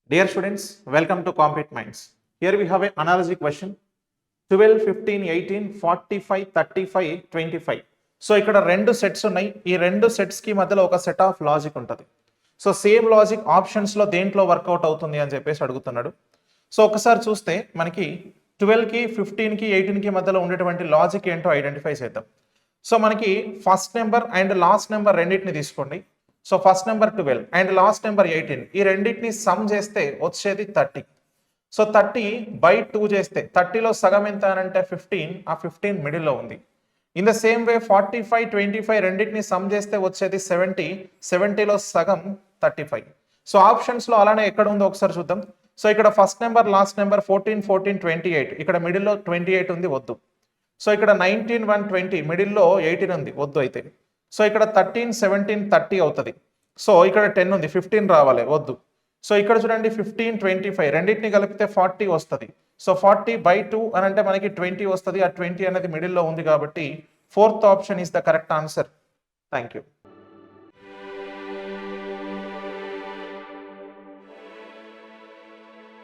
Dear students, welcome to Compete Minds. Here we have an analogy question 12, 15, 18, 45, 35, 25. So ఇక్కడ రెండు sets ఉన్నాయి. ఈ రెండు సెట్స్కి మధ్యలో ఒక సెట్ ఆఫ్ లాజిక్ ఉంటుంది. సో సేమ్ లాజిక్ ఆప్షన్స్లో దేంట్లో వర్కౌట్ అవుతుంది అని చెప్పేసి అడుగుతున్నాడు. సో ఒకసారి చూస్తే మనకి 12కి 15కి 18కి మధ్యలో ఉండేటువంటి లాజిక్ ఏంటో ఐడెంటిఫై చేద్దాం. సో మనకి first number and last number రెండింటిని తీసుకోండి. So first number 12 and last number 18 ఈ రెండింటిని సమ్ చేస్తే వచ్చేది 30. సో 30/2 చేస్తే 30లో సగం ఎంత అంటే 15, ఆ 15 మిడిల్లో ఉంది. ఇన్ ద సేమ్ వే 45, 25 రెండింటిని సమ్ చేస్తే వచ్చేది 70, 70లో సగం 35. సో ఆప్షన్స్లో అలానే ఎక్కడ ఉందో ఒకసారి చూద్దాం. సో ఇక్కడ ఫస్ట్ నెంబర్ లాస్ట్ నెంబర్ 14, 14, 28 ఇక్కడ మిడిల్లో 28 ఉంది, వద్దు. సో ఇక్కడ 19, 1, 20 మిడిల్లో 18 ఉంది, వద్దు అయితే. సో ఇక్కడ 13, 17, 30 అవుతుంది. సో ఇక్కడ 10 ఉంది, 15 రావాలి, వద్దు. సో ఇక్కడ చూడండి 15, 25 రెండింటిని కలిపితే 40 వస్తుంది. సో 40/2 అని అంటే మనకి 20 వస్తుంది. ఆ 20 అనేది మిడిల్లో ఉంది కాబట్టి 4th option is the correct answer. Thank you.